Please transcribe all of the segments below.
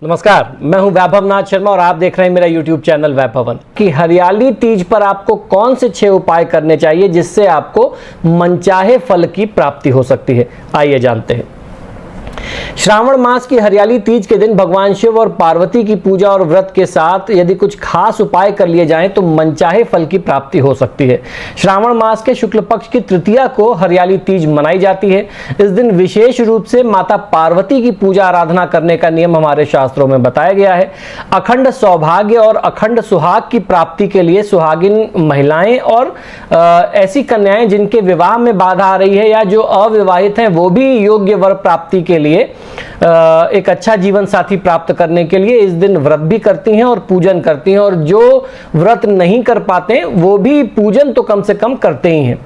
नमस्कार, मैं हूं वैभव नाथ शर्मा और आप देख रहे हैं मेरा YouTube चैनल वैभवन। कि हरियाली तीज पर आपको कौन से 6 उपाय करने चाहिए जिससे आपको मनचाहे फल की प्राप्ति हो सकती है। आइए जानते हैं। श्रावण मास की हरियाली तीज के दिन भगवान शिव और पार्वती की पूजा और व्रत के साथ यदि कुछ खास उपाय कर लिए जाएं तो मनचाहे फल की प्राप्ति हो सकती है। श्रावण मास के शुक्ल पक्ष की तृतीया को हरियाली तीज मनाई जाती है। इस दिन विशेष रूप से माता पार्वती की पूजा आराधना करने का नियम हमारे शास्त्रों में बताया गया है। अखंड सौभाग्य और अखंड सुहाग की प्राप्ति के लिए सुहागिन महिलाएं और ऐसी कन्याएं जिनके विवाह में बाधा आ रही है या जो अविवाहित हैं वो भी योग्य वर प्राप्ति के लिए एक अच्छा जीवन साथी प्राप्त करने के लिए इस दिन व्रत भी करती हैं और पूजन करती हैं, और जो व्रत नहीं कर पाते वो भी पूजन तो कम से कम करते ही हैं।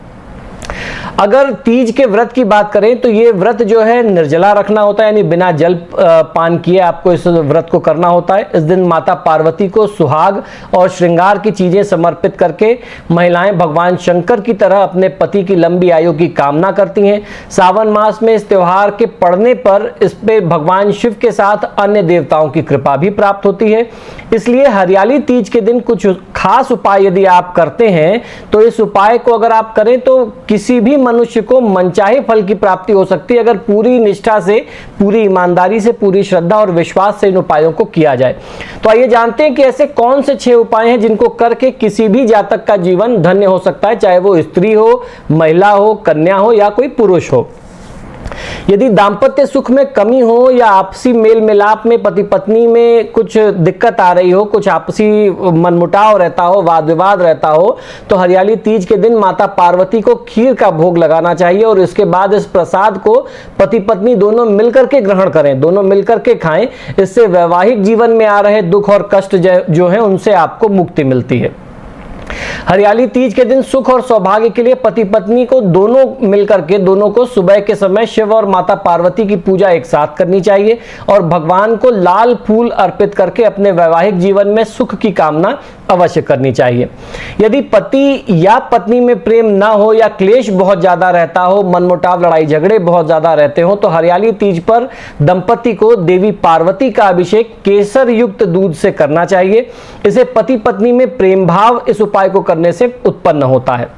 अगर तीज के व्रत की बात करें तो ये व्रत जो है निर्जला रखना होता है, यानी बिना जल पान किए आपको इस व्रत को करना होता है। इस दिन माता पार्वती को सुहाग और श्रृंगार की चीजें समर्पित करके महिलाएं भगवान शंकर की तरह अपने पति की लंबी आयु की कामना करती हैं। सावन मास में इस त्योहार के पड़ने पर इस पे भगवान शिव के साथ अन्य देवताओं की कृपा भी प्राप्त होती है। इसलिए हरियाली तीज के दिन कुछ खास उपाय यदि आप करते हैं तो इस उपाय को अगर आप करें तो किसी भी मनुष्य को मनचाहे फल की प्राप्ति हो सकती है, अगर पूरी निष्ठा से, पूरी ईमानदारी से, पूरी श्रद्धा और विश्वास से इन उपायों को किया जाए। तो आइए जानते हैं कि ऐसे कौन से 6 उपाय हैं जिनको करके किसी भी जातक का जीवन धन्य हो सकता है, चाहे वो स्त्री हो, महिला हो, कन्या हो या कोई पुरुष हो। यदि दांपत्य सुख में कमी हो या आपसी मेल मिलाप में पति पत्नी में कुछ दिक्कत आ रही हो, कुछ आपसी मनमुटाव रहता हो, वाद विवाद रहता हो, तो हरियाली तीज के दिन माता पार्वती को खीर का भोग लगाना चाहिए और इसके बाद इस प्रसाद को पति पत्नी दोनों मिलकर के ग्रहण करें, दोनों मिलकर के खाएं। इससे वैवाहिक जीवन में आ रहे दुख और कष्ट जो है उनसे आपको मुक्ति मिलती है। हरियाली तीज के दिन सुख और सौभाग्य के लिए पति पत्नी को दोनों मिलकर के दोनों को सुबह के समय शिव और माता पार्वती की पूजा एक साथ करनी चाहिए और भगवान को लाल फूल अर्पित करके अपने वैवाहिक जीवन में सुख की कामना अवश्य करनी चाहिए। यदि पति या पत्नी में प्रेम ना हो या क्लेश बहुत ज्यादा रहता हो, मनमुटाव, लड़ाई झगड़े बहुत ज्यादा रहते हो, तो हरियाली तीज पर दंपति को देवी पार्वती का अभिषेक केसर युक्त दूध से करना चाहिए। इसे पति पत्नी में प्रेम भाव इस उपाय को करने से उत्पन्न होता है।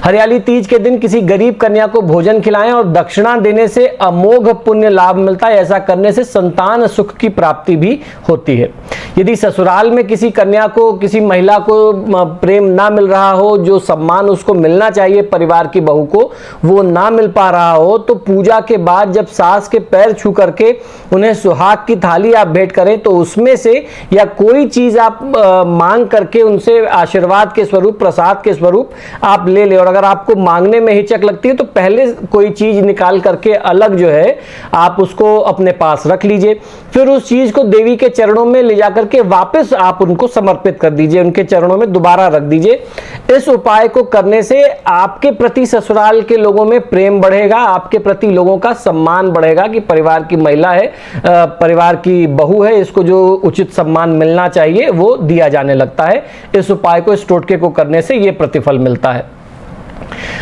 हरियाली तीज के दिन किसी गरीब कन्या को भोजन खिलाएं और दक्षिणा देने से अमोघ पुण्य लाभ मिलता है। ऐसा करने से संतान सुख की प्राप्ति भी होती है। यदि ससुराल में किसी कन्या को, किसी महिला को प्रेम ना मिल रहा हो, जो सम्मान उसको मिलना चाहिए परिवार की बहू को, वो ना मिल पा रहा हो, तो पूजा के बाद जब सास के पैर छू करके उन्हें सुहाग की थाली आप भेंट करें तो उसमें से या कोई चीज आप मांग करके उनसे आशीर्वाद के स्वरूप, प्रसाद के स्वरूप आप ले ले। और अगर आपको मांगने में हिचक लगती है तो पहले कोई चीज निकाल करके अलग जो है आप उसको अपने पास रख लीजिए, फिर उस चीज को देवी के चरणों में ले जाकर के वापस आप उनको समर्पित कर दीजिए, उनके चरणों में दोबारा रख दीजिए। इस उपाय को करने से आपके प्रति ससुराल के लोगों में प्रेम बढ़ेगा, आपके प्रति लोगों का सम्मान बढ़ेगा कि परिवार की महिला है, परिवार की बहू है, इसको जो उचित सम्मान मिलना चाहिए वो दिया जाने लगता है। इस उपाय को, इस टोटके को करने से ये प्रतिफल मिलता है।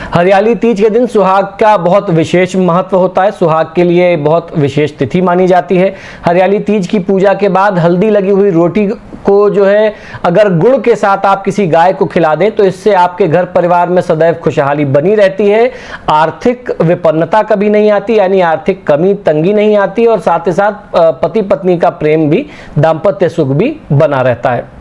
हरियाली तीज के दिन सुहाग का बहुत विशेष महत्व होता है। सुहाग के लिए बहुत विशेष तिथि मानी जाती है। हरियाली तीज की पूजा के बाद हल्दी लगी हुई रोटी को जो है अगर गुड़ के साथ आप किसी गाय को खिला दें तो इससे आपके घर परिवार में सदैव खुशहाली बनी रहती है, आर्थिक विपन्नता कभी नहीं आती, यानी आर्थिक कमी तंगी नहीं आती, और साथ ही साथ पति पत्नी का प्रेम भी, दाम्पत्य सुख भी बना रहता है।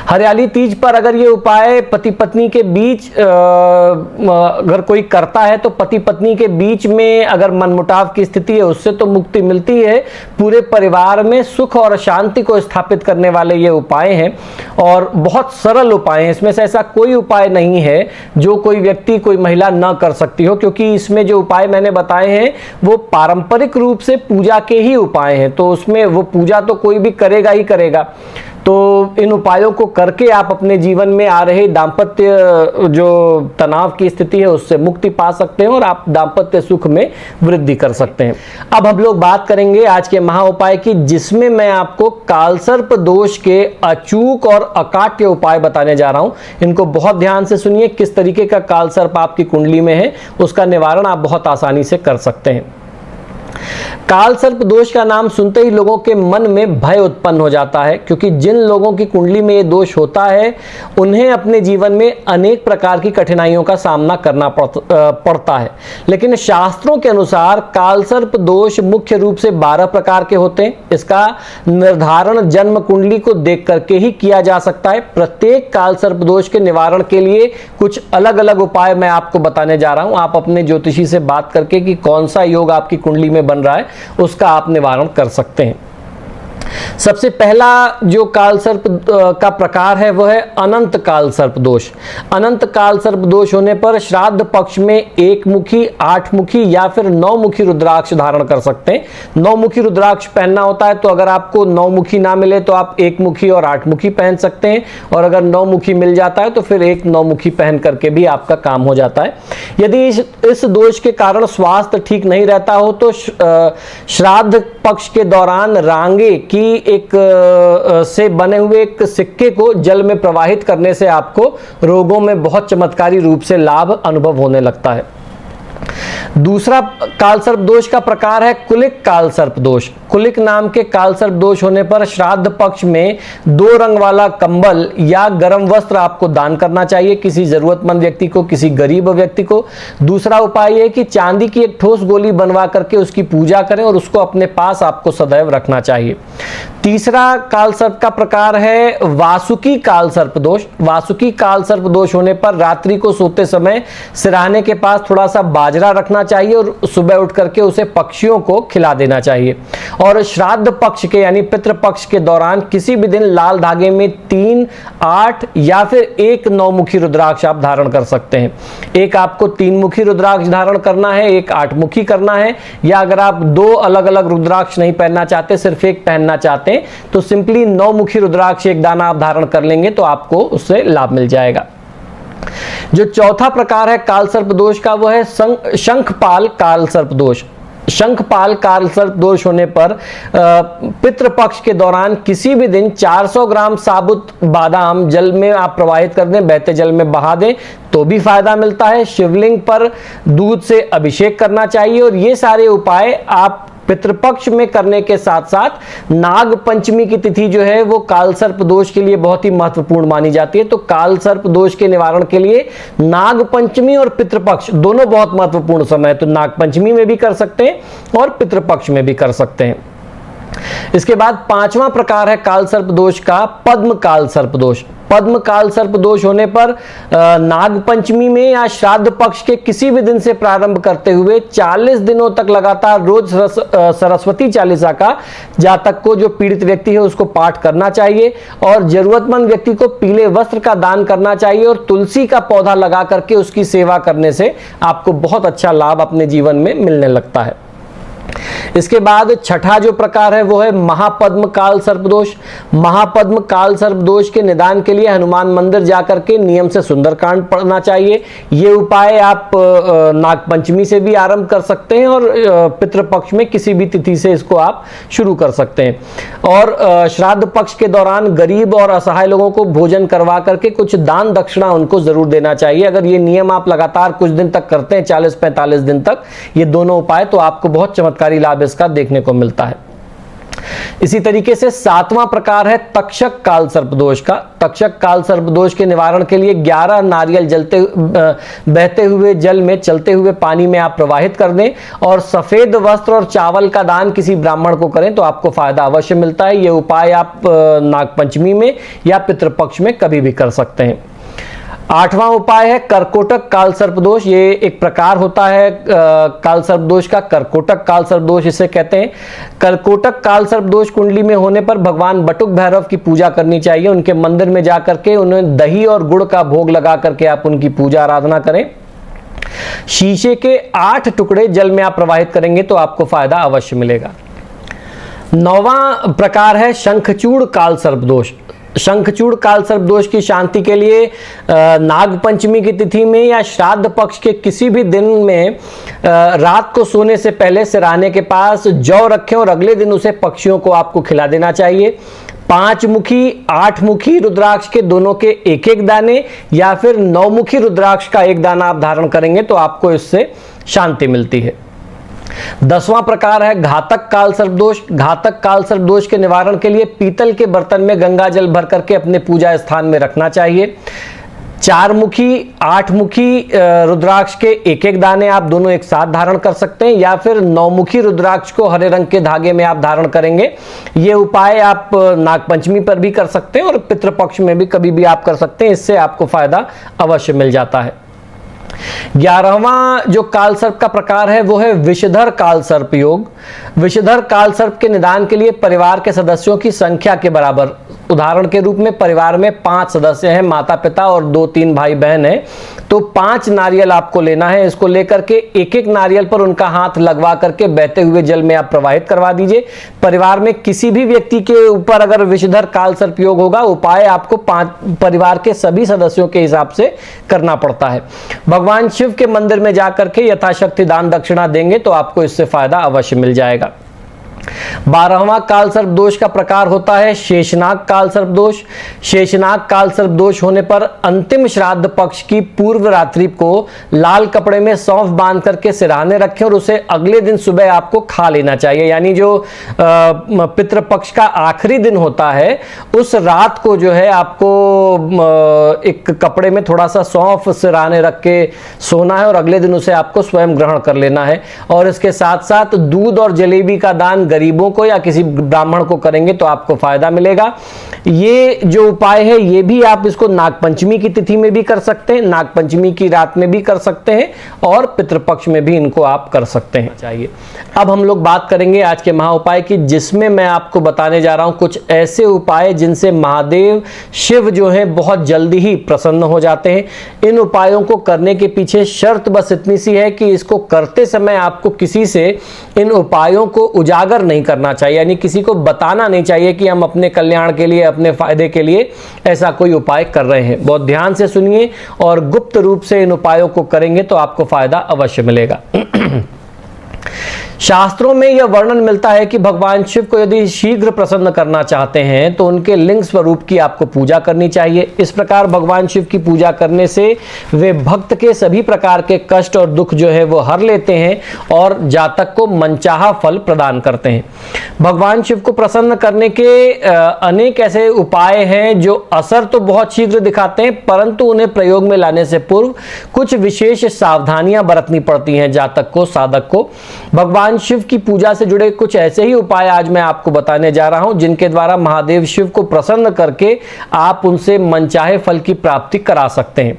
हरियाली तीज पर अगर ये उपाय पति पत्नी के बीच अगर कोई करता है तो पति पत्नी के बीच में अगर मनमुटाव की स्थिति है उससे तो मुक्ति मिलती है। पूरे परिवार में सुख और शांति को स्थापित करने वाले ये उपाय हैं और बहुत सरल उपाय हैं। इसमें से ऐसा कोई उपाय नहीं है जो कोई व्यक्ति, कोई महिला ना कर सकती हो, क्योंकि इसमें जो उपाय मैंने बताए हैं वो पारंपरिक रूप से पूजा के ही उपाय हैं, तो उसमें वो पूजा तो कोई भी करेगा ही करेगा। तो इन उपायों को करके आप अपने जीवन में आ रहे दाम्पत्य जो तनाव की स्थिति है उससे मुक्ति पा सकते हैं और आप दाम्पत्य सुख में वृद्धि कर सकते हैं। अब हम लोग बात करेंगे आज के महा उपाय की, जिसमें मैं आपको कालसर्प दोष के अचूक और अकाट्य उपाय बताने जा रहा हूं। इनको बहुत ध्यान से सुनिए। किस तरीके का कालसर्प आपकी कुंडली में है उसका निवारण आप बहुत आसानी से कर सकते हैं। काल सर्प दोष का नाम सुनते ही लोगों के मन में भय उत्पन्न हो जाता है, क्योंकि जिन लोगों की कुंडली में ये दोष होता है उन्हें अपने जीवन में अनेक प्रकार की कठिनाइयों का सामना करना पड़ता है। लेकिन शास्त्रों के अनुसार काल सर्प दोष मुख्य रूप से 12 प्रकार के होते हैं। इसका निर्धारण जन्म कुंडली को देख करके ही किया जा सकता है। प्रत्येक काल सर्प दोष के निवारण के लिए कुछ अलग अलग उपाय मैं आपको बताने जा रहा हूं। आप अपने ज्योतिषी से बात करके कि कौन सा योग आपकी कुंडली में बन रहा है उसका आप निवारण कर सकते हैं। सबसे पहला जो काल सर्प का प्रकार है वह है अनंत काल सर्प दोष। अनंत काल सर्प दोष होने पर श्राद्ध पक्ष में 1 मुखी, 8 मुखी या फिर 9 मुखी रुद्राक्ष धारण कर सकते हैं। 9 मुखी रुद्राक्ष पहनना होता है, तो अगर आपको 9 मुखी ना मिले तो आप 1 मुखी और 8 मुखी पहन सकते हैं, और अगर 9 मुखी मिल जाता है तो फिर एक 9 मुखी पहन करके भी आपका काम हो जाता है। यदि इस दोष के कारण स्वास्थ्य ठीक नहीं रहता हो तो श्राद्ध पक्ष के दौरान रांगे की एक से बने हुए एक सिक्के को जल में प्रवाहित करने से आपको रोगों में बहुत चमत्कारी रूप से लाभ अनुभव होने लगता है। दूसरा काल सर्प दोष का प्रकार है कुलिक काल सर्प दोष। कुलिक नाम के काल सर्प दोष होने पर श्राद्ध पक्ष में 2 रंग वाला कंबल या गर्म वस्त्र आपको दान करना चाहिए, किसी जरूरतमंद व्यक्ति को, किसी गरीब व्यक्ति को। दूसरा उपाय है कि चांदी की एक ठोस गोली बनवा करके उसकी पूजा करें और उसको अपने पास आपको सदैव रखना चाहिए। तीसरा काल सर्प का प्रकार है वासुकी काल सर्प दोष। वासुकी काल सर्प दोष होने पर रात्रि को सोते समय सिरहाने के पास थोड़ा सा बाजरा रखना चाहिए और सुबह उठ करके उसे पक्षियों को खिला देना चाहिए। और श्राद्ध पक्ष के यानी पितृ पक्ष के दौरान किसी भी दिन लाल धागे में 3, 8 या फिर 1 9 मुखी रुद्राक्ष आप धारण कर सकते हैं। एक आपको 3 मुखी रुद्राक्ष धारण करना है, एक 8 मुखी करना है, या अगर आप 2 अलग अलग रुद्राक्ष नहीं पहनना चाहते, सिर्फ एक पहनना चाहते हैं, तो सिंपली 9 मुखी रुद्राक्ष एक दाना आप धारण कर लेंगे तो आपको उससे लाभ मिल जाएगा। जो चौथा प्रकार है काल सर्प दोष का वो है शंखपाल काल सर्प दोष। शंखपाल काल सर्प दोष होने पर पितृपक्ष के दौरान किसी भी दिन 400 ग्राम साबुत बादाम जल में आप प्रवाहित कर दें, बहते जल में बहा दें तो भी फायदा मिलता है। शिवलिंग पर दूध से अभिषेक करना चाहिए। और ये सारे उपाय आप पितृपक्ष में करने के साथ साथ नाग पंचमी की तिथि जो है वो काल सर्प दोष के लिए बहुत ही महत्वपूर्ण मानी जाती है। तो काल सर्प दोष के निवारण के लिए नाग पंचमी और पितृपक्ष दोनों बहुत महत्वपूर्ण समय है। तो नाग पंचमी में भी कर सकते हैं और पितृपक्ष में भी कर सकते हैं। इसके बाद 5वां प्रकार है काल सर्प दोष का पद्म काल सर्प दोष। पद्म काल सर्प दोष होने पर नाग पंचमी में या श्राद्ध पक्ष के किसी भी दिन से प्रारंभ करते हुए 40 दिनों तक लगातार रोज सरस्वती चालीसा का जातक को, जो पीड़ित व्यक्ति है, उसको पाठ करना चाहिए। और जरूरतमंद व्यक्ति को पीले वस्त्र का दान करना चाहिए और तुलसी का पौधा लगा करके उसकी सेवा करने से आपको बहुत अच्छा लाभ अपने जीवन में मिलने लगता है। इसके बाद छठा जो प्रकार है वो है महापद्म काल सर्प दोष। महापद्म काल सर्प दोष के निदान के लिए हनुमान मंदिर जाकर के नियम से सुंदरकांड पढ़ना चाहिए। ये उपाय आप नागपंचमी से भी आरंभ कर सकते हैं और पितृपक्ष में किसी भी तिथि से इसको आप शुरू कर सकते हैं। और श्राद्ध पक्ष के दौरान गरीब और असहाय लोगों को भोजन करवा करके कुछ दान दक्षिणा उनको जरूर देना चाहिए। अगर ये नियम आप लगातार कुछ दिन तक करते हैं, 40-45 दिन तक, ये दोनों उपाय, तो आपको बहुत चमत्कारी लाभ इसका देखने को मिलता है। इसी तरीके से 7वां प्रकार है तक्षक काल सर्प दोष का। तक्षक काल सर्प दोष के निवारण के लिए 11 नारियल बहते हुए जल में चलते हुए पानी में आप प्रवाहित कर दें और सफेद वस्त्र और चावल का दान किसी ब्राह्मण को करें तो आपको फायदा अवश्य मिलता है। यह उपाय आप नागपंचमी में या पितृपक्ष में कभी भी कर सकते हैं। 8वां उपाय है कर्कोटक काल सर्प दोष। ये एक प्रकार होता है काल सर्प दोष का, कर्कोटक काल सर्प दोष इसे कहते हैं। कर्कोटक काल सर्प दोष कुंडली में होने पर भगवान बटुक भैरव की पूजा करनी चाहिए। उनके मंदिर में जाकर के उन्हें दही और गुड़ का भोग लगा करके आप उनकी पूजा आराधना करें। शीशे के 8 टुकड़े जल में आप प्रवाहित करेंगे तो आपको फायदा अवश्य मिलेगा। 9वां प्रकार है शंखचूड़ काल सर्प दोष। शंखचूड़ काल सर्प दोष की शांति के लिए नाग पंचमी की तिथि में या श्राद्ध पक्ष के किसी भी दिन में रात को सोने से पहले सिरहाने के पास जौ रखें और अगले दिन उसे पक्षियों को आपको खिला देना चाहिए। 5 मुखी, 8 मुखी रुद्राक्ष के दोनों के एक एक दाने या फिर 9 मुखी रुद्राक्ष का एक दाना आप धारण करेंगे तो आपको इससे शांति मिलती है। 10वां प्रकार है घातक काल सर्प दोष। घातक काल सर्प दोष के निवारण के लिए पीतल के बर्तन में गंगा जल भर करके अपने पूजा स्थान में रखना चाहिए। 4 मुखी 8 मुखी रुद्राक्ष के एक एक दाने आप दोनों एक साथ धारण कर सकते हैं, या फिर 9 मुखी रुद्राक्ष को हरे रंग के धागे में आप धारण करेंगे। ये उपाय आप नागपंचमी पर भी कर सकते हैं और पितृपक्ष में भी कभी भी आप कर सकते हैं, इससे आपको फायदा अवश्य मिल जाता है। 11वां जो काल सर्प का प्रकार है वो है विषधर काल सर्प योग। विषधर काल सर्प के निदान के लिए परिवार के सदस्यों की संख्या के बराबर, उदाहरण के रूप में परिवार में 5 सदस्य हैं, माता पिता और 2-3 भाई बहन हैं, तो 5 नारियल आपको लेना है। इसको लेकर के एक एक नारियल पर उनका हाथ लगवा करके बहते हुए जल में आप प्रवाहित करवा दीजिए। परिवार में किसी भी व्यक्ति के ऊपर अगर विषधर काल सर्प योग होगा, उपाय आपको 5 परिवार के सभी सदस्यों के हिसाब से करना पड़ता है। भगवान शिव के मंदिर में जाकर के यथाशक्ति दान दक्षिणा देंगे तो आपको इससे फायदा अवश्य मिल जाएगा। 12वां काल सर्प दोष का प्रकार होता है शेषनाग काल सर्प दोष। शेषनाग काल सर्प दोष होने पर अंतिम श्राद्ध पक्ष की पूर्व रात्रि को लाल कपड़े में सौंफ बांध करके सिरहाने रखें और उसे अगले दिन सुबह आपको खा लेना चाहिए। यानी जो पितृपक्ष का आखिरी दिन होता है उस रात को जो है आपको एक कपड़े में थोड़ा सा सौंफ सिरहाने रख के सोना है और अगले दिन उसे आपको स्वयं ग्रहण कर लेना है। और इसके साथ साथ दूध और जलेबी का दान गरीबों को या किसी ब्राह्मण को करेंगे तो आपको फायदा मिलेगा। ये जो उपाय है ये भी आप इसको नागपंचमी की तिथि में भी कर सकते हैं, नागपंचमी की रात में भी कर सकते हैं और पितृपक्ष में भी इनको आप कर सकते हैं। चाहिए अब हम लोग बात करेंगे आज के महा उपाय की, जिसमें मैं आपको बताने जा रहा हूं कुछ ऐसे उपाय जिनसे महादेव शिव जो है बहुत जल्दी ही प्रसन्न हो जाते हैं। इन उपायों को करने के पीछे शर्त बस इतनी सी है कि इसको करते समय आपको किसी से इन उपायों को उजागर नहीं करना चाहिए, यानी किसी को बताना नहीं चाहिए कि हम अपने कल्याण के लिए, अपने फायदे के लिए ऐसा कोई उपाय कर रहे हैं। बहुत ध्यान से सुनिए और गुप्त रूप से इन उपायों को करेंगे तो आपको फायदा अवश्य मिलेगा। शास्त्रों में यह वर्णन मिलता है कि भगवान शिव को यदि शीघ्र प्रसन्न करना चाहते हैं तो उनके लिंग स्वरूप की आपको पूजा करनी चाहिए। इस प्रकार भगवान शिव की पूजा करने से वे भक्त के सभी प्रकार के कष्ट और दुख जो है वो हर लेते हैं और जातक को मनचाहा फल प्रदान करते हैं। भगवान शिव को प्रसन्न करने के अनेक ऐसे उपाय हैं जो असर तो बहुत शीघ्र दिखाते हैं, परंतु उन्हें प्रयोग में लाने से पूर्व कुछ विशेष सावधानियां बरतनी पड़ती हैं जातक को, साधक को। भगवान शिव की पूजा से जुड़े कुछ ऐसे ही उपाय आज मैं आपको बताने जा रहा हूं जिनके द्वारा महादेव शिव को प्रसन्न करके आप उनसे मनचाहे फल की प्राप्ति करा सकते हैं।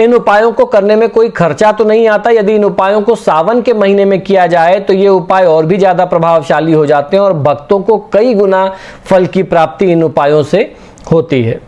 इन उपायों को करने में कोई खर्चा तो नहीं आता। यदि इन उपायों को सावन के महीने में किया जाए तो ये उपाय और भी ज्यादा प्रभावशाली हो जाते हैं और भक्तों को कई गुना फल की प्राप्ति इन उपायों से होती है।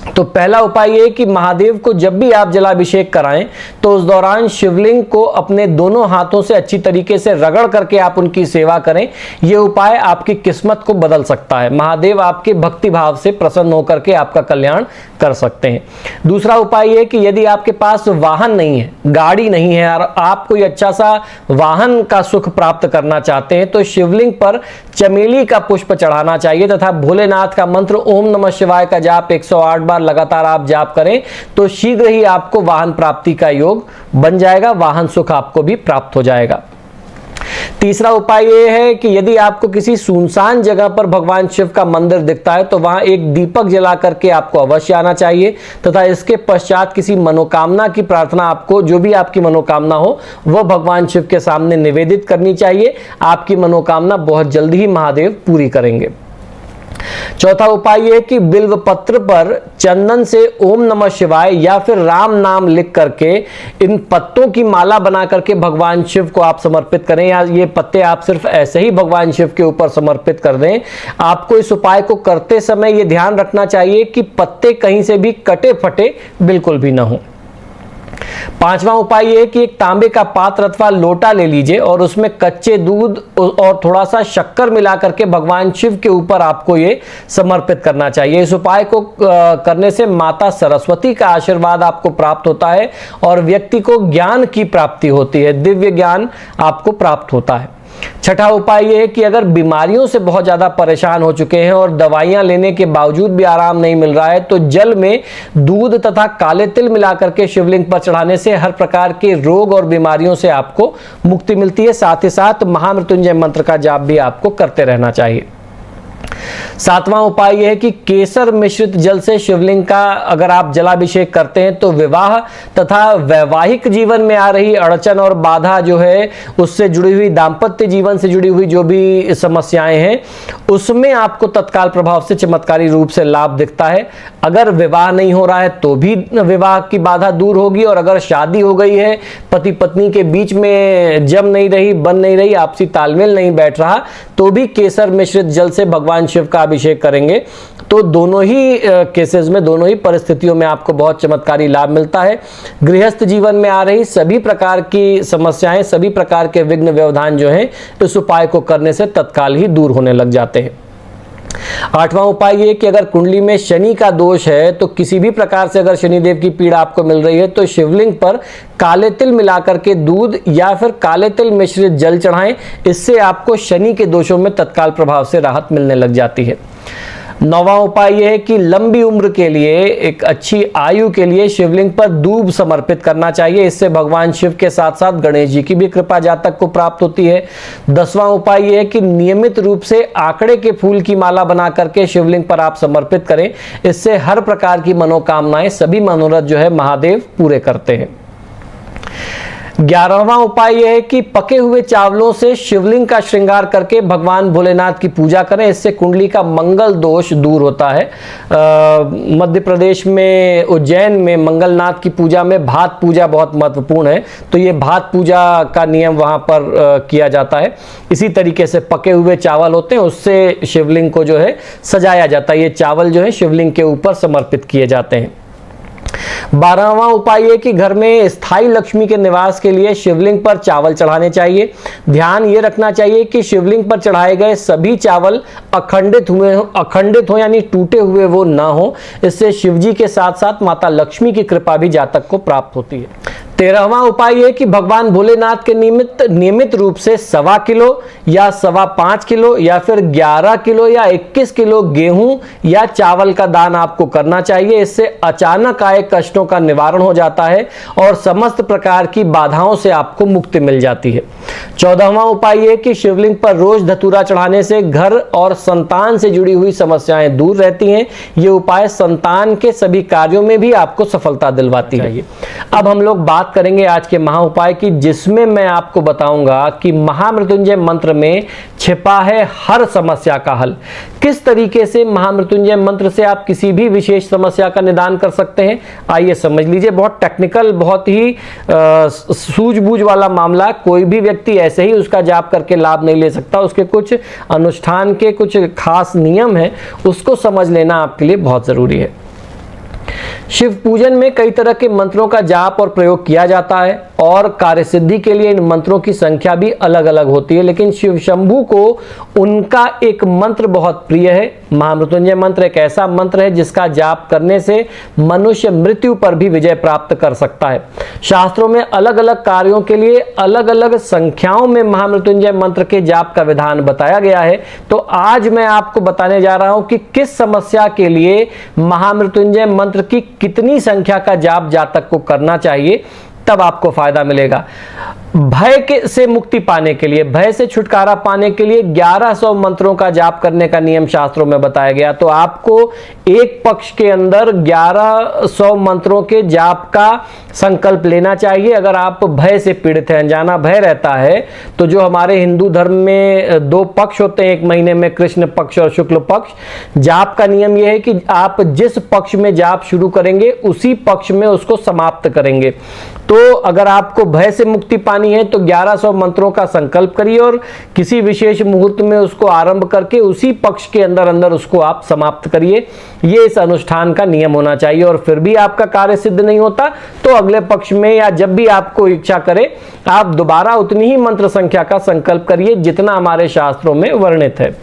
तो पहला उपाय ये है कि महादेव को जब भी आप जलाभिषेक कराएं तो उस दौरान शिवलिंग को अपने दोनों हाथों से अच्छी तरीके से रगड़ करके आप उनकी सेवा करें। यह उपाय आपकी किस्मत को बदल सकता है। महादेव आपके भक्ति भाव से प्रसन्न होकर के आपका कल्याण कर सकते हैं। दूसरा उपाय यह कि यदि आपके पास वाहन नहीं है, गाड़ी नहीं है और आप कोई अच्छा सा वाहन का सुख प्राप्त करना चाहते हैं तो शिवलिंग पर चमेली का पुष्प चढ़ाना चाहिए तथा भोलेनाथ का मंत्र ओम नमः शिवाय का जाप 108 बार लगातार आप जाप करें तो शीघ्र ही आपको वाहन प्राप्ति का योग बन जाएगा, वाहन सुख आपको भी प्राप्त हो जाएगा। तीसरा उपाय यह है कि यदि आपको किसी सुनसान जगह पर भगवान शिव का मंदिर दिखता है तो वहां एक दीपक जला करके आपको अवश्य आना चाहिए तथा इसके पश्चात किसी मनोकामना की प्रार्थना, आपको जो भी आपकी मनोकामना हो वह भगवान शिव के सामने निवेदित करनी चाहिए। आपकी मनोकामना बहुत जल्दी ही महादेव पूरी करेंगे। चौथा उपाय यह है कि बिल्व पत्र पर चंदन से ओम नमः शिवाय या फिर राम नाम लिख करके इन पत्तों की माला बना करके भगवान शिव को आप समर्पित करें, या ये पत्ते आप सिर्फ ऐसे ही भगवान शिव के ऊपर समर्पित कर दें। आपको इस उपाय को करते समय यह ध्यान रखना चाहिए कि पत्ते कहीं से भी कटे फटे बिल्कुल भी ना हो। पांचवा उपाय यह है कि एक तांबे का पात्र अथवा लोटा ले लीजिए और उसमें कच्चे दूध और थोड़ा सा शक्कर मिला करके भगवान शिव के ऊपर आपको ये समर्पित करना चाहिए। इस उपाय को करने से माता सरस्वती का आशीर्वाद आपको प्राप्त होता है और व्यक्ति को ज्ञान की प्राप्ति होती है, दिव्य ज्ञान आपको प्राप्त होता है। छठा उपाय ये है कि अगर बीमारियों से बहुत ज़्यादा परेशान हो चुके हैं और दवाइयाँ लेने के बावजूद भी आराम नहीं मिल रहा है, तो जल में दूध तथा काले तिल मिलाकर के शिवलिंग पर चढ़ाने से हर प्रकार के रोग और बीमारियों से आपको मुक्ति मिलती है। साथ ही साथ महामृत्युंजय मंत्र का जाप भी आपको करते रहना चाहिए। सातवां उपाय यह है कि केसर मिश्रित जल से शिवलिंग का अगर आप जलाभिषेक करते हैं तो विवाह तथा वैवाहिक जीवन में आ रही अड़चन और बाधा जो है, उससे जुड़ी हुई, दाम्पत्य जीवन से जुड़ी हुई जो भी समस्याएं हैं, उसमें आपको तत्काल प्रभाव से चमत्कारी रूप से लाभ दिखता है। अगर विवाह नहीं हो रहा है तो भी विवाह की बाधा दूर होगी, और अगर शादी हो गई है, पति पत्नी के बीच में जम नहीं रही, बन नहीं रही, आपसी तालमेल नहीं बैठ रहा, तो भी केसर मिश्रित जल से भगवान शिव का अभिषेक करेंगे तो दोनों ही केसेस में, दोनों ही परिस्थितियों में आपको बहुत चमत्कारी लाभ मिलता है। गृहस्थ जीवन में आ रही सभी प्रकार की समस्याएं, सभी प्रकार के विघ्न व्यवधान जो हैं, इस उपाय को करने से तत्काल ही दूर होने लग जाते हैं। आठवां उपाय ये कि अगर कुंडली में शनि का दोष है, तो किसी भी प्रकार से अगर शनिदेव की पीड़ा आपको मिल रही है, तो शिवलिंग पर काले तिल मिलाकर के दूध या फिर काले तिल मिश्रित जल चढ़ाएं। इससे आपको शनि के दोषों में तत्काल प्रभाव से राहत मिलने लग जाती है। नौवां उपाय यह है कि लंबी उम्र के लिए, एक अच्छी आयु के लिए शिवलिंग पर दूब समर्पित करना चाहिए। इससे भगवान शिव के साथ साथ गणेश जी की भी कृपा जातक को प्राप्त होती है। 10वां उपाय यह है कि नियमित रूप से आंकड़े के फूल की माला बना करके शिवलिंग पर आप समर्पित करें। इससे हर प्रकार की मनोकामनाएं, सभी मनोरथ जो है महादेव पूरे करते हैं। 11वां उपाय यह है कि पके हुए चावलों से शिवलिंग का श्रृंगार करके भगवान भोलेनाथ की पूजा करें। इससे कुंडली का मंगल दोष दूर होता है। मध्य प्रदेश में उज्जैन में मंगलनाथ की पूजा में भात पूजा बहुत महत्वपूर्ण है, तो ये भात पूजा का नियम वहां पर किया जाता है। इसी तरीके से पके हुए चावल होते हैं, उससे शिवलिंग को जो है सजाया जाता है। ये चावल जो है शिवलिंग के ऊपर समर्पित किए जाते हैं। 12वां उपाय है कि घर में स्थायी लक्ष्मी के निवास के लिए शिवलिंग पर चावल चढ़ाने चाहिए। ध्यान ये रखना चाहिए कि शिवलिंग पर चढ़ाए गए सभी चावल अखंडित हो, यानी टूटे हुए वो ना हो। इससे शिवजी के साथ साथ माता लक्ष्मी की कृपा भी जातक को प्राप्त होती है। 13वां उपाय है कि भगवान भोलेनाथ के नियमित रूप से 1.25 किलो या 5.25 किलो या फिर 11 किलो या 21 किलो गेहूं या चावल का दान आपको करना चाहिए। इससे अचानक आए कष्टों का निवारण हो जाता है और समस्त प्रकार की बाधाओं से आपको मुक्ति मिल जाती है। 14वां उपाय है कि शिवलिंग पर रोज धतूरा चढ़ाने से घर और संतान से जुड़ी हुई समस्याएं दूर रहती हैं। ये उपाय संतान के सभी कार्यों में भी आपको सफलता दिलवाती है। अब हम लोग बात करेंगे आज के महा उपाय की, जिसमें मैं आपको बताऊंगा कि महामृत्युंजय मंत्र में छिपा है हर समस्या का हल। किस तरीके से महामृत्युंजय मंत्र से आप किसी भी विशेष समस्या का निदान कर सकते हैं, आइए समझ लीजिए। बहुत टेक्निकल, बहुत ही सूझबूझ वाला मामला। कोई भी व्यक्ति ऐसे ही उसका जाप करके लाभ नहीं ले सकता। उसके कुछ अनुष्ठान के कुछ खास नियम हैं, उसको समझ लेना आपके लिए बहुत जरूरी है। शिव पूजन में कई तरह के मंत्रों का जाप और प्रयोग किया जाता है और कार्य सिद्धि के लिए इन मंत्रों की संख्या भी अलग अलग होती है, लेकिन शिव शंभू को उनका एक मंत्र बहुत प्रिय है। महामृत्युंजय मंत्र एक ऐसा मंत्र है जिसका जाप करने से मनुष्य मृत्यु पर भी विजय प्राप्त कर सकता है। शास्त्रों में अलग अलग कार्यों के लिए अलग अलग संख्याओं में महामृत्युंजय मंत्र के जाप का विधान बताया गया है। तो आज मैं आपको बताने जा रहा हूं कि किस समस्या के लिए महामृत्युंजय मंत्र की कितनी संख्या का जाप जातक को करना चाहिए, तब आपको फायदा मिलेगा। भय से मुक्ति पाने के लिए, भय से छुटकारा पाने के लिए 1100 मंत्रों का जाप करने का नियम शास्त्रों में बताया गया। तो आपको एक पक्ष के अंदर 1100 मंत्रों के जाप का संकल्प लेना चाहिए। अगर आप भय से पीड़ित हैं, अनजाना भय रहता है, तो जो हमारे हिंदू धर्म में 2 पक्ष होते हैं, एक महीने में कृष्ण पक्ष और शुक्ल पक्ष। जाप का नियम यह है कि आप जिस पक्ष में जाप शुरू करेंगे उसी पक्ष में उसको समाप्त करेंगे। तो अगर आपको भय से मुक्ति पानी है तो 1100 मंत्रों का संकल्प करिए और किसी विशेष मुहूर्त में उसको आरंभ करके उसी पक्ष के अंदर अंदर उसको आप समाप्त करिए। ये इस अनुष्ठान का नियम होना चाहिए। और फिर भी आपका कार्य सिद्ध नहीं होता तो अगले पक्ष में या जब भी आपको इच्छा करे आप दोबारा उतनी ही मंत्र संख्या का संकल्प करिए जितना हमारे शास्त्रों में वर्णित है।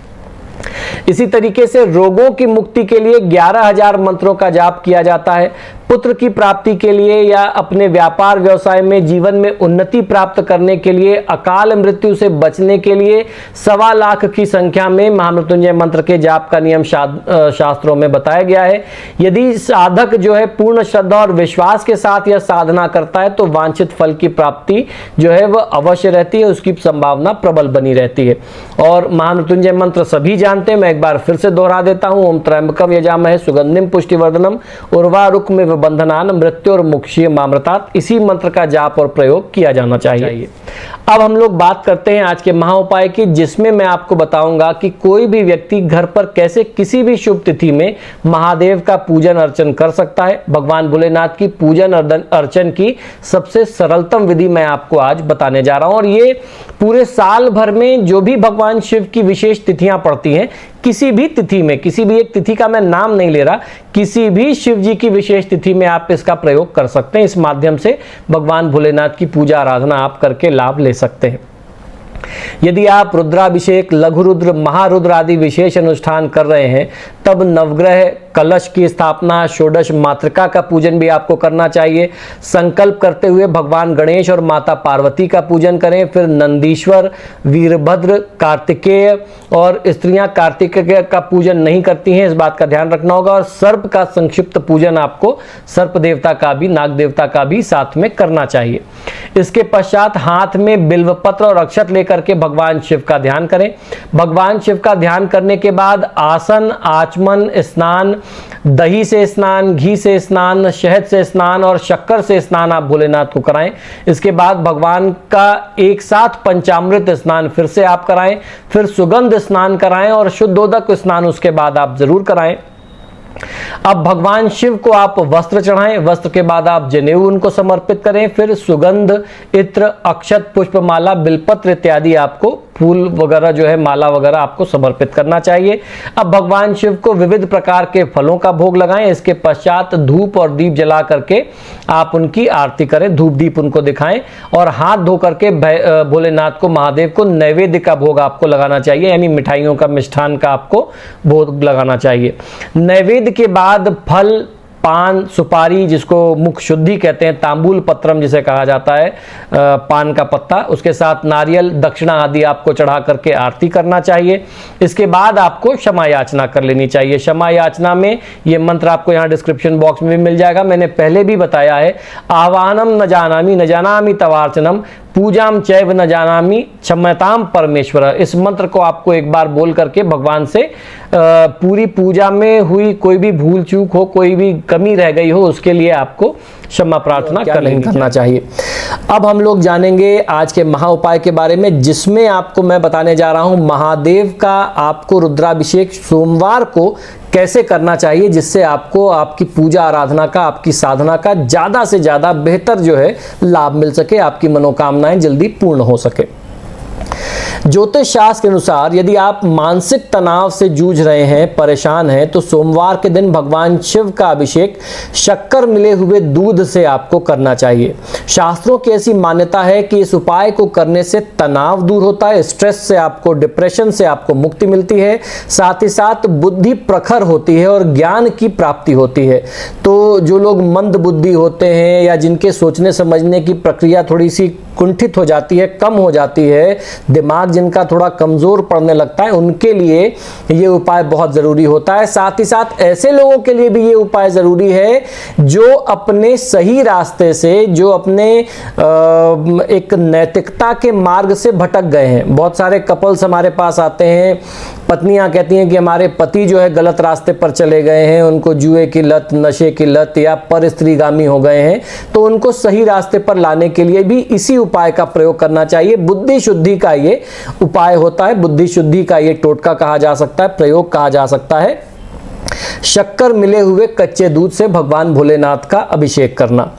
इसी तरीके से रोगों की मुक्ति के लिए 11,000 मंत्रों का जाप किया जाता है। पुत्र की प्राप्ति के लिए या अपने व्यापार व्यवसाय में जीवन में उन्नति प्राप्त करने के लिए, अकाल मृत्यु से बचने के लिए 1.25 लाख की संख्या में महामृत्युंजय मंत्र के जाप का नियम शास्त्रों में बताया गया है। यदि साधक जो है पूर्ण श्रद्धा और विश्वास के साथ यह साधना करता है तो वांछित फल की प्राप्ति जो है वह अवश्य रहती है, उसकी संभावना प्रबल बनी रहती है। और महामृत्युंजय मंत्र सभी जानते हैं, मैं एक बार फिर से दोहरा देता हूं। ओम त्र्यंबकम यजामहे सुगंधिम पुष्टिवर्धनम उर्वारुकमिव बंधनान मृत्युर्मुक्षीय मामृतात्। इसी मंत्र का जाप और प्रयोग किया जाना चाहिए। अब हम लोग बात करते हैं आज के महाउपाय की, जिसमें मैं आपको बताऊंगा कि कोई भी व्यक्ति घर पर कैसे किसी भी शुभ तिथि में महादेव का पूजन अर्चन कर सकता है। भगवान भोलेनाथ की पूजन अर्चन की सबसे सरलतम विधि मैं आपको आज बताने जा रहा हूं। और ये पूरे साल भर में जो भी भगवान शिव की विशेष तिथियां पड़ती हैं, किसी भी तिथि में, किसी भी एक तिथि का मैं नाम नहीं ले रहा, किसी भी शिव जी की विशेष तिथि में आप इसका प्रयोग कर सकते हैं। इस माध्यम से भगवान भोलेनाथ की पूजा आराधना आप करके लाभ ले सकते हैं। यदि आप रुद्राभिषेक, लघु रुद्र, महारुद्र आदि विशेष अनुष्ठान कर रहे हैं, तब नवग्रह कलश की स्थापना, षोडश मातृका का पूजन भी आपको करना चाहिए। संकल्प करते हुए भगवान गणेश और माता पार्वती का पूजन करें। फिर नंदीश्वर, वीरभद्र, कार्तिकेय, और स्त्रियां कार्तिकेय का पूजन नहीं करती हैं, इस बात का ध्यान रखना होगा। और सर्प का संक्षिप्त पूजन आपको सर्प देवता का भी, नाग देवता का भी साथ में करना चाहिए। इसके पश्चात हाथ में बिल्वपत्र और अक्षत लेकर के भगवान शिव का ध्यान करें। भगवान शिव का ध्यान करने के बाद आसन, आचमन, स्नान, दही से स्नान, घी से स्नान, शहद से स्नान और शक्कर से स्नान आप भोलेनाथ को कराएं। इसके बाद भगवान का एक साथ पंचामृत स्नान फिर से आप कराएं, फिर सुगंध स्नान कराएं और शुद्धोदक स्नान उसके बाद आप जरूर कराएं। अब भगवान शिव को आप वस्त्र चढ़ाएं, वस्त्र के बाद आप जनेऊ उनको समर्पित करें। फिर सुगंध, इत्र, अक्षत, पुष्पमाला, बिलपत्र इत्यादि आपको फूल वगैरह जो है, माला वगैरह आपको समर्पित करना चाहिए। अब भगवान शिव को विविध प्रकार के फलों का भोग लगाएं। इसके पश्चात धूप और दीप जला करके आप उनकी आरती करें, धूप दीप उनको दिखाएं और हाथ धो करके भोलेनाथ को, महादेव को नैवेद्य का भोग आपको लगाना चाहिए, यानी मिठाइयों का, मिष्ठान का आपको भोग लगाना चाहिए। नैवेद्य के बाद फल, पान, सुपारी, जिसको मुख शुद्धि कहते हैं, तांबूल पत्रम जिसे कहा जाता है, पान का पत्ता, उसके साथ नारियल, दक्षिणा आदि आपको चढ़ा करके आरती करना चाहिए। इसके बाद आपको क्षमा याचना कर लेनी चाहिए। क्षमा याचना में ये मंत्र आपको यहाँ डिस्क्रिप्शन बॉक्स में भी मिल जाएगा, मैंने पहले भी बताया है। आवाहनम न जानामि तवार्चनम, पूजाम चैव न जानामि क्षम्यताम परमेश्वर। इस मंत्र को आपको एक बार बोल करके भगवान से पूरी पूजा में हुई कोई भी भूल चूक हो, कोई भी कमी रह गई हो, उसके लिए आपको क्षमा प्रार्थना करना चाहिए। अब हम लोग जानेंगे आज के महा उपाय के बारे में, जिसमें आपको मैं बताने जा रहा हूं महादेव का आपको रुद्राभिषेक सोमवार को कैसे करना चाहिए, जिससे आपको आपकी पूजा आराधना का, आपकी साधना का ज़्यादा से ज़्यादा बेहतर जो है लाभ मिल सके, आपकी मनोकामनाएं जल्दी पूर्ण हो सके। ज्योतिष शास्त्र के अनुसार यदि आप मानसिक तनाव से जूझ रहे हैं, परेशान हैं, तो सोमवार के दिन भगवान शिव का अभिषेक शक्कर मिले हुए दूध से आपको करना चाहिए। शास्त्रों की ऐसी मान्यता है कि इस उपाय को करने से तनाव दूर होता है, स्ट्रेस से आपको, डिप्रेशन से आपको मुक्ति मिलती है, साथ ही साथ बुद्धि प्रखर होती है और ज्ञान की प्राप्ति होती है। तो जो लोग मंद बुद्धि होते हैं या जिनके सोचने समझने की प्रक्रिया थोड़ी सी कुंठित हो जाती है, कम हो जाती है, दिमाग जिनका थोड़ा कमजोर पड़ने लगता है, उनके लिए ये उपाय बहुत जरूरी होता है। साथ ही साथ ऐसे लोगों के लिए भी ये उपाय जरूरी है जो अपने सही रास्ते से, जो अपने एक नैतिकता के मार्ग से भटक गए हैं। बहुत सारे कपल्स हमारे पास आते हैं, पत्नियां कहती हैं कि हमारे पति जो है गलत रास्ते पर चले गए हैं, उनको जुए की लत, नशे की लत या पर स्त्रीगामी हो गए हैं, तो उनको सही रास्ते पर लाने के लिए भी इसी उपाय का प्रयोग करना चाहिए। बुद्धि शुद्धि का ये उपाय होता है, बुद्धि शुद्धि का ये टोटका कहा जा सकता है, प्रयोग कहा जा सकता है। शक्कर मिले हुए कच्चे दूध से भगवान भोलेनाथ का अभिषेक करना।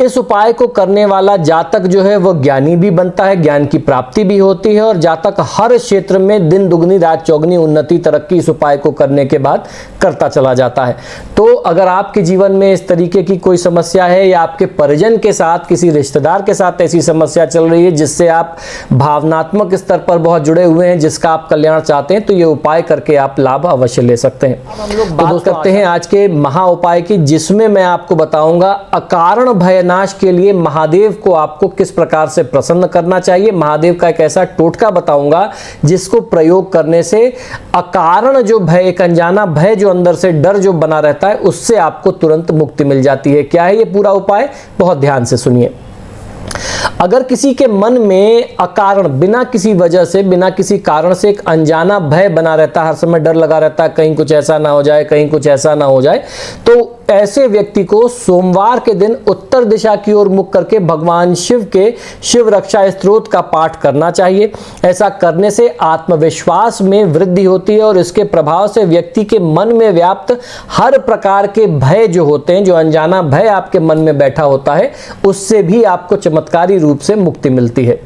इस उपाय को करने वाला जातक जो है वह ज्ञानी भी बनता है, ज्ञान की प्राप्ति भी होती है और जातक हर क्षेत्र में दिन दुगनी रात चौगनी उन्नति तरक्की इस उपाय को करने के बाद करता चला जाता है। तो अगर आपके जीवन में इस तरीके की कोई समस्या है या आपके परिजन के साथ, किसी रिश्तेदार के साथ ऐसी समस्या चल रही है जिससे आप भावनात्मक स्तर पर बहुत जुड़े हुए हैं, जिसका आप कल्याण चाहते हैं, तो ये उपाय करके आप लाभ अवश्य ले सकते हैं। हम लोग बात करते हैं आज के महा उपाय की, जिसमें मैं आपको बताऊंगा अकारण भयनाश के लिए महादेव को आपको किस प्रकार से प्रसन्न करना चाहिए। महादेव का एक ऐसा टोटका बताऊंगा जिसको प्रयोग करने से अकारण जो भय, एक अनजाना भय जो अंदर से डर जो बना रहता है, उससे आपको तुरंत मुक्ति मिल जाती है। क्या है ये पूरा उपाय, बहुत ध्यान से सुनिए। अगर किसी के मन में अकारण, बिना किसी वजह से, बिना किसी कारण से एक अनजाना भय बना रहता है, हर समय डर लगा रहता है, कहीं कुछ ऐसा ना हो जाए, कहीं कुछ ऐसा ना हो जाए, तो ऐसे व्यक्ति को सोमवार के दिन उत्तर दिशा की ओर मुख करके भगवान शिव के शिव रक्षा स्तोत्र का पाठ करना चाहिए। ऐसा करने से आत्मविश्वास में वृद्धि होती है और इसके प्रभाव से व्यक्ति के मन में व्याप्त हर प्रकार के भय जो होते हैं, जो अनजाना भय आपके मन में बैठा होता है, उससे भी आपको चमत्कारी रूप से मुक्ति मिलती है।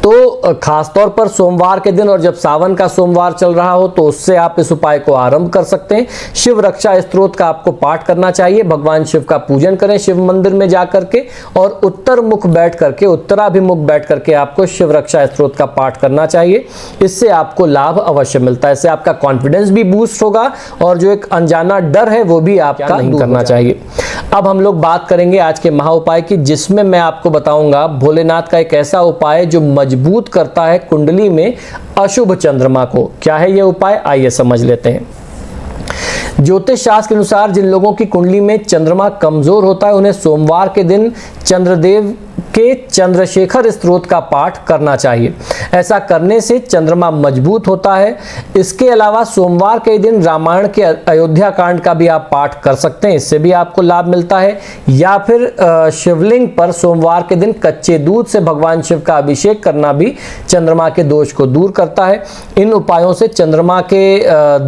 तो खासतौर पर सोमवार के दिन और जब सावन का सोमवार चल रहा हो तो उससे आप इस उपाय को आरंभ कर सकते हैं। शिव रक्षा स्तोत्र का आपको पाठ करना चाहिए, भगवान शिव का पूजन करें शिव मंदिर में जा करके, और उत्तर मुख बैठ करके, उत्तराभिमुख बैठ करके आपको शिव रक्षा स्तोत्र का पाठ करना चाहिए। इससे आपको लाभ अवश्य मिलता है, इससे आपका कॉन्फिडेंस भी बूस्ट होगा और जो एक अनजाना डर है वो भी आपका नहीं करना चाहिए। अब हम लोग बात करेंगे आज के महा उपाय की, जिसमें मैं आपको बताऊंगा भोलेनाथ का एक ऐसा उपाय जो मजबूत करता है कुंडली में अशुभ चंद्रमा को। क्या है यह उपाय, आइए समझ लेते हैं। ज्योतिष शास्त्र के अनुसार जिन लोगों की कुंडली में चंद्रमा कमजोर होता है, उन्हें सोमवार के दिन चंद्रदेव के चंद्रशेखर स्तोत्र का पाठ करना चाहिए। ऐसा करने से चंद्रमा मजबूत होता है। इसके अलावा सोमवार के दिन रामायण के अयोध्या कांड का भी आप पाठ कर सकते हैं, इससे भी आपको लाभ मिलता है। या फिर शिवलिंग पर सोमवार के दिन कच्चे दूध से भगवान शिव का अभिषेक करना भी चंद्रमा के दोष को दूर करता है। इन उपायों से चंद्रमा के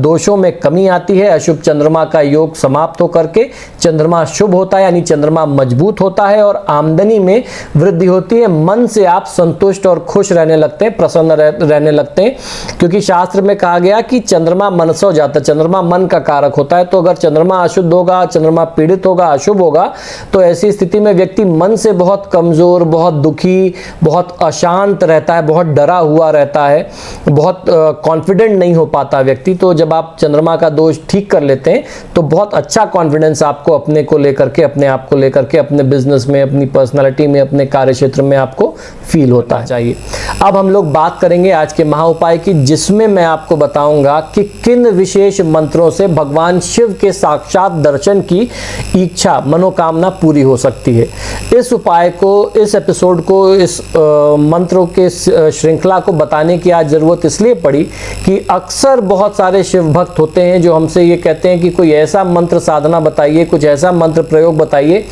दोषों में कमी आती है। अशुभ चंद्रमा का योग समाप्त होकर के चंद्रमा शुभ होता है, यानी चंद्रमा मजबूत होता है और आमदनी में वृद्धि होती है। मन से आप संतुष्ट और खुश रहने लगते हैं, प्रसन्न रहने लगते हैं, क्योंकि शास्त्र में कहा गया कि चंद्रमा मनसो जाता है, चंद्रमा मन का कारक होता है। तो अगर चंद्रमा अशुद्ध होगा, चंद्रमा पीड़ित होगा, अशुभ होगा, तो ऐसी स्थिति में व्यक्ति मन से बहुत कमजोर, बहुत दुखी, बहुत अशांत रहता है, बहुत डरा हुआ रहता है, बहुत कॉन्फिडेंट नहीं हो पाता व्यक्ति। तो जब आप चंद्रमा का दोष ठीक कर लेते हैं तो बहुत अच्छा कॉन्फिडेंस आपको अपने को लेकर के, अपने आप को लेकर के, अपने बिजनेस में, अपनी पर्सनालिटी में, अपने कार्य क्षेत्र में आपको फील होता है चाहिए। अब हम लोग बात करेंगे आज के महा उपाय की, जिसमें मैं आपको बताऊंगा कि किन विशेष मंत्रों से भगवान शिव के साक्षात दर्शन की इच्छा, मनोकामना पूरी हो सकती है। इस उपाय को, इस एपिसोड को, इस मंत्रों के श्रृंखला को बताने की आज जरूरत इसलिए पड़ी कि अक्सर बहुत सारे शिव भक्त होते हैं जो हमसे ये कहते हैं कि कोई ऐसा मंत्र साधना बताइए, कुछ ऐसा मंत्र प्रयोग बताइए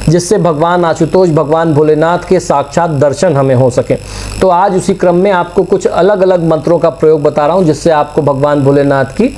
जिससे भगवान आशुतोष, भगवान भोलेनाथ के साक्षात दर्शन हमें हो सके। तो आज उसी क्रम में आपको कुछ अलग अलग मंत्रों का प्रयोग बता रहा हूं जिससे आपको भगवान भोलेनाथ की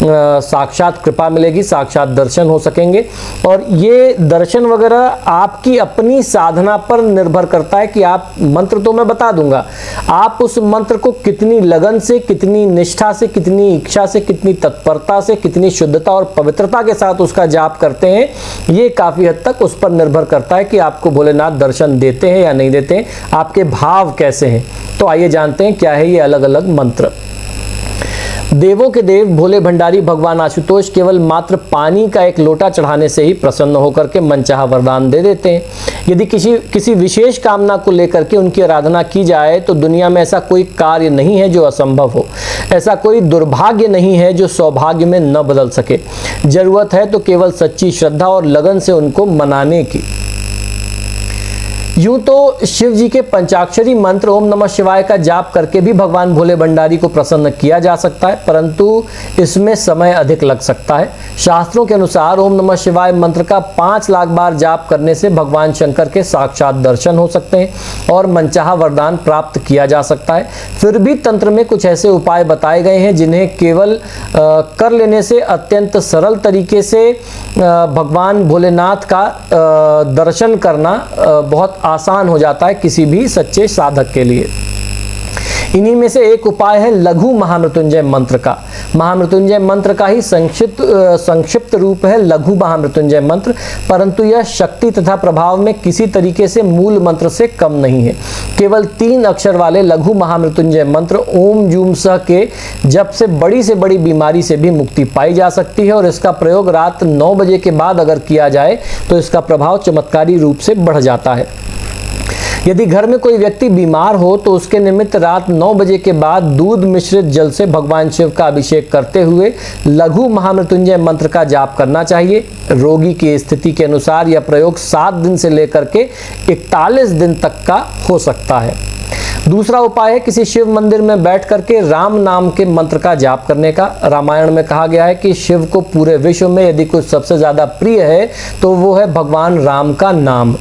साक्षात कृपा मिलेगी, साक्षात दर्शन हो सकेंगे। और ये दर्शन वगैरह आपकी अपनी साधना पर निर्भर करता है कि आप, मंत्र तो मैं बता दूंगा, आप उस मंत्र को कितनी लगन से, कितनी निष्ठा से, कितनी इच्छा से, कितनी तत्परता से, कितनी शुद्धता और पवित्रता के साथ उसका जाप करते हैं, ये काफी हद तक उस पर निर्भर करता है कि आपको भोलेनाथ दर्शन देते हैं या नहीं देते हैं, आपके भाव कैसे हैं। तो आइए जानते हैं क्या है ये अलग अलग मंत्र। देवों के देव भोले भंडारी भगवान आशुतोष केवल मात्र पानी का एक लोटा चढ़ाने से ही प्रसन्न होकर के मनचाहा वरदान दे देते हैं। यदि किसी विशेष कामना को लेकर के उनकी आराधना की जाए तो दुनिया में ऐसा कोई कार्य नहीं है जो असंभव हो, ऐसा कोई दुर्भाग्य नहीं है जो सौभाग्य में न बदल सके। जरूरत है तो केवल सच्ची श्रद्धा और लगन से उनको मनाने की। यूं तो शिव जी के पंचाक्षरी मंत्र ओम नमः शिवाय का जाप करके भी भगवान भोले भंडारी को प्रसन्न किया जा सकता है, परंतु इसमें समय अधिक लग सकता है। शास्त्रों के अनुसार ओम नमः शिवाय मंत्र का 5 लाख बार जाप करने से भगवान शंकर के साक्षात दर्शन हो सकते हैं और मनचाहा वरदान प्राप्त किया जा सकता है। फिर भी तंत्र में कुछ ऐसे उपाय बताए गए हैं जिन्हें केवल कर लेने से अत्यंत सरल तरीके से भगवान भोलेनाथ का दर्शन करना बहुत आसान हो जाता है किसी भी सच्चे साधक के लिए। इन्हीं में से एक उपाय है लघु महामृत्युंजय मंत्र का। महामृत्युंजय मंत्र का ही संक्षिप्त रूप है लघु महामृत्युंजय मंत्र, परंतु यह शक्ति तथा प्रभाव में किसी तरीके से मूल मंत्र से कम नहीं है। केवल 3 अक्षर वाले लघु महामृत्युंजय मंत्र ओम जूम सह के जप से बड़ी बीमारी से भी मुक्ति पाई जा सकती है और इसका प्रयोग रात 9 बजे के बाद अगर किया जाए तो इसका प्रभाव चमत्कारी रूप से बढ़ जाता है। यदि घर में कोई व्यक्ति बीमार हो तो उसके निमित्त रात 9 बजे के बाद दूध मिश्रित जल से भगवान शिव का अभिषेक करते हुए लघु महामृत्युंजय मंत्र का जाप करना चाहिए। रोगी की स्थिति के अनुसार यह प्रयोग 7 दिन से लेकर के 41 दिन तक का हो सकता है। दूसरा उपाय है किसी शिव मंदिर में बैठ करके राम नाम के मंत्र का जाप करने का। रामायण में कहा गया है कि शिव को पूरे विश्व में यदि कुछ सबसे ज्यादा प्रिय है तो वो है भगवान राम का नाम।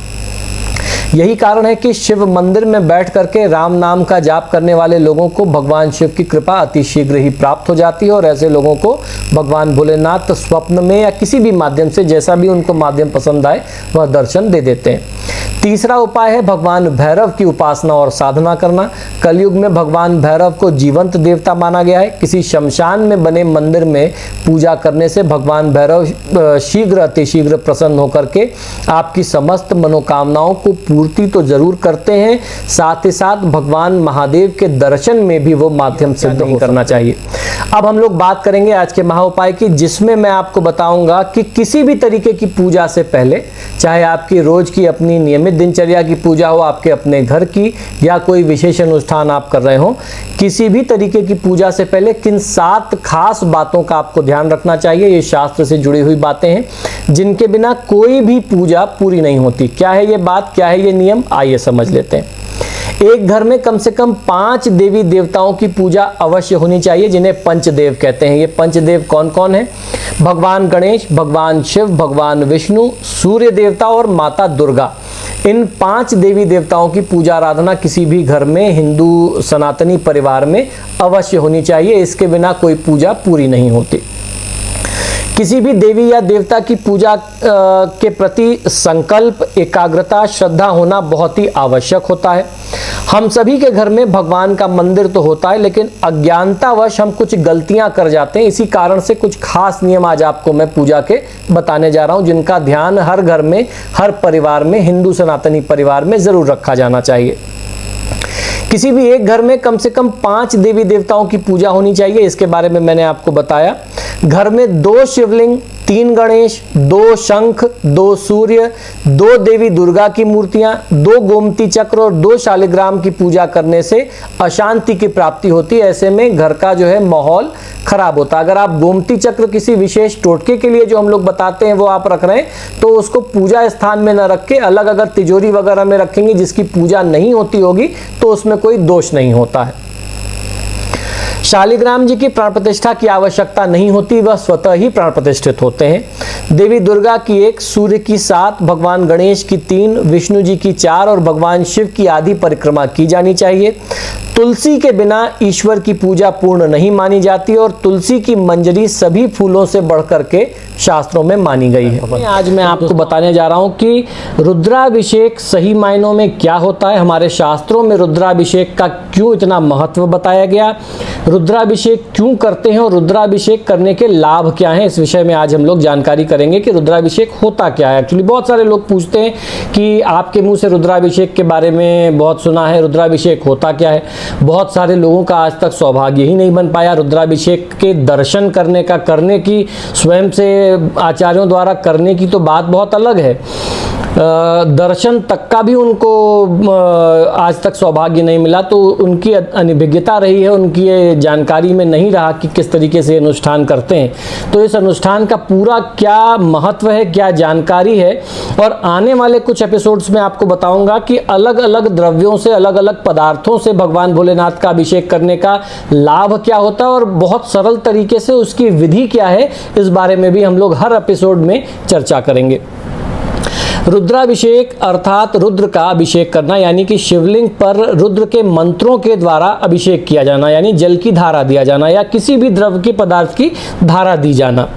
यही कारण है कि शिव मंदिर में बैठ करके राम नाम का जाप करने वाले लोगों को भगवान शिव की कृपा अति शीघ्र ही प्राप्त हो जाती है और ऐसे लोगों को भगवान भोलेनाथ स्वप्न में या किसी भी माध्यम से, जैसा भी उनको माध्यम पसंद आए, वह दर्शन दे देते हैं। तीसरा उपाय है भगवान भैरव की उपासना और साधना करना। कलयुग में भगवान भैरव को जीवंत देवता माना गया है। किसी शमशान में बने मंदिर में पूजा करने से भगवान भैरव शीघ्र अतिशीघ्र प्रसन्न होकर के आपकी समस्त मनोकामनाओं को पूर्ति तो जरूर करते हैं, साथ ही साथ भगवान महादेव के दर्शन में भी वो माध्यम सिद्ध नहीं करना चाहिए। अब हम लोग बात करेंगे आज के महाउपाय की, जिसमें मैं आपको बताऊंगा कि किसी भी तरीके की पूजा से पहले, चाहे आपकी रोज की अपनी नियमित दिनचर्या की पूजा हो, आपके अपने घर की, या कोई विशेष अनुष्ठान आप कर रहे हो, किसी भी तरीके की पूजा से पहले किन 7 खास बातों का आपको ध्यान रखना चाहिए। ये शास्त्र से जुड़ी हुई बातें हैं जिनके बिना कोई भी पूजा पूरी नहीं होती। क्या है ये बात, क्या है ये नियम, आइए समझ लेते हैं। एक घर में कम से कम 5 देवी देवताओं की पूजा अवश्य होनी चाहिए, जिन्हें पंचदेव कहते हैं। ये पंचदेव कौन कौन है? भगवान गणेश, भगवान शिव, भगवान विष्णु, सूर्य देवता और माता दुर्गा। इन 5 देवी देवताओं की पूजा आराधना किसी भी घर में, हिंदू सनातनी परिवार में अवश्य होनी चाहिए। इसके बिना कोई पूजा पूरी नहीं होती। किसी भी देवी या देवता की पूजा के प्रति संकल्प, एकाग्रता, श्रद्धा होना बहुत ही आवश्यक होता है। हम सभी के घर में भगवान का मंदिर तो होता है, लेकिन अज्ञानतावश हम कुछ गलतियां कर जाते हैं। इसी कारण से कुछ खास नियम आज आपको मैं पूजा के बताने जा रहा हूं, जिनका ध्यान हर घर में, हर परिवार में, हिंदू सनातनी परिवार में जरूर रखा जाना चाहिए। किसी भी एक घर में कम से कम 5 देवी देवताओं की पूजा होनी चाहिए। इसके बारे में मैंने आपको बताया। घर में 2 शिवलिंग, 3 गणेश, 2 शंख, 2 सूर्य, 2 देवी दुर्गा की मूर्तियां, 2 गोमती चक्र और 2 शालिग्राम की पूजा करने से अशांति की प्राप्ति होती है। ऐसे में घर का जो है माहौल खराब होता है। अगर आप गोमती चक्र किसी विशेष टोटके के लिए जो हम लोग बताते हैं वो आप रख रहे हैं, तो उसको पूजा स्थान में न रख के अलग अगर तिजोरी वगैरह में रखेंगे जिसकी पूजा नहीं होती होगी, तो उसमें कोई दोष नहीं होता है। शालिग्राम जी की प्राण प्रतिष्ठा की आवश्यकता नहीं होती, वह स्वतः ही प्राण प्रतिष्ठित होते हैं। देवी दुर्गा की 1, सूर्य की 7, भगवान गणेश की 3, विष्णु जी की 4 और भगवान शिव की आदि परिक्रमा की जानी चाहिए। तुलसी के बिना ईश्वर की पूजा पूर्ण नहीं मानी जाती और तुलसी की मंजरी सभी फूलों से बढ़कर के शास्त्रों में मानी गई है। आज मैं आपको बताने जा रहा हूं कि रुद्राभिषेक सही मायनों में क्या होता है, हमारे शास्त्रों में रुद्राभिषेक का क्यों इतना महत्व बताया गया, रुद्राभिषेक क्यों करते हैं और रुद्राभिषेक करने के लाभ क्या हैं, इस विषय में आज हम लोग जानकारी करेंगे कि रुद्राभिषेक होता क्या है। एक्चुअली बहुत सारे लोग पूछते हैं कि आपके मुंह से रुद्राभिषेक के बारे में बहुत सुना है, रुद्राभिषेक होता क्या है। बहुत सारे लोगों का आज तक सौभाग्य ही नहीं बन पाया रुद्राभिषेक के दर्शन करने का, करने की, स्वयं से आचार्यों द्वारा करने की तो बात बहुत अलग है, दर्शन तक का भी उनको आज तक सौभाग्य नहीं मिला। तो उनकी अनभिज्ञता रही है, उनकी ये जानकारी में नहीं रहा कि किस तरीके से अनुष्ठान करते हैं। तो इस अनुष्ठान का पूरा क्या महत्व है, क्या जानकारी है, और आने वाले कुछ एपिसोड्स में आपको बताऊंगा कि अलग अलग द्रव्यों से, अलग अलग पदार्थों से भगवान भोलेनाथ का अभिषेक करने का लाभ क्या होता है और बहुत सरल तरीके से उसकी विधि क्या है, इस बारे में भी हम लोग हर एपिसोड में चर्चा करेंगे। रुद्राभिषेक अर्थात रुद्र का अभिषेक करना, यानी कि शिवलिंग पर रुद्र के मंत्रों के द्वारा अभिषेक किया जाना, यानी जल की धारा दिया जाना या किसी भी द्रव्य के पदार्थ की धारा दी जाना।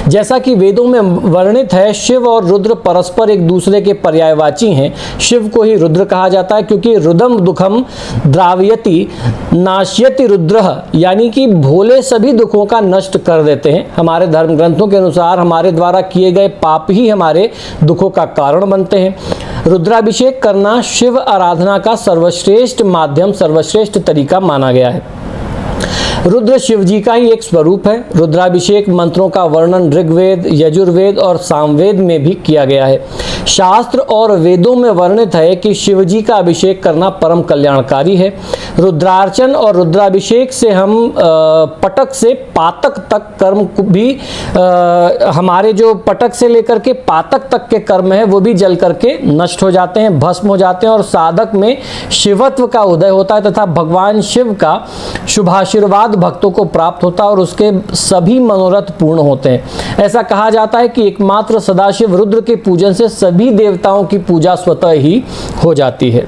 जैसा कि वेदों में वर्णित है, शिव और रुद्र परस्पर एक दूसरे के पर्यायवाची हैं। शिव को ही रुद्र कहा जाता है क्योंकि रुदम दुखम द्रावयति नाश्यति रुद्रः, यानी कि भोले सभी दुखों का नष्ट कर देते हैं। हमारे धर्म ग्रंथों के अनुसार हमारे द्वारा किए गए पाप ही हमारे दुखों का कारण बनते हैं। रुद्राभिषेक करना शिव आराधना का सर्वश्रेष्ठ माध्यम, सर्वश्रेष्ठ तरीका माना गया है। रुद्र शिव जी का ही एक स्वरूप है। रुद्राभिषेक मंत्रों का वर्णन ऋग्वेद, यजुर्वेद और सामवेद में भी किया गया है। शास्त्र और वेदों में वर्णित है कि शिव जी का अभिषेक करना परम कल्याणकारी है। रुद्रार्चन और रुद्राभिषेक से हम पटक से पातक तक कर्म भी, हमारे जो पटक से लेकर के पातक तक के कर्म है वो भी जल करके नष्ट हो जाते हैं, भस्म हो जाते हैं और साधक में शिवत्व का उदय होता है तथा भगवान शिव का शुभाशीर्वाद भक्तों को प्राप्त होता है और उसके सभी मनोरथ पूर्ण होते हैं। ऐसा कहा जाता है कि एकमात्र सदाशिव रुद्र के पूजन से सभी देवताओं की पूजा स्वतः ही हो जाती है।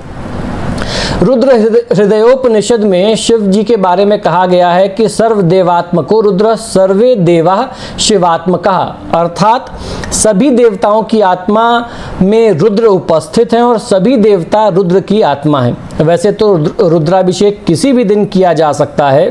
रुद्र हृदयोपनिषद में शिव जी के बारे में कहा गया है कि सर्वदेवात्मको रुद्र सर्वे देवा शिवात्मका, अर्थात सभी देवताओं की आत्मा में रुद्र उपस्थित हैं और सभी देवता रुद्र की आत्मा हैं। वैसे तो रुद्राभिषेक किसी भी दिन किया जा सकता है,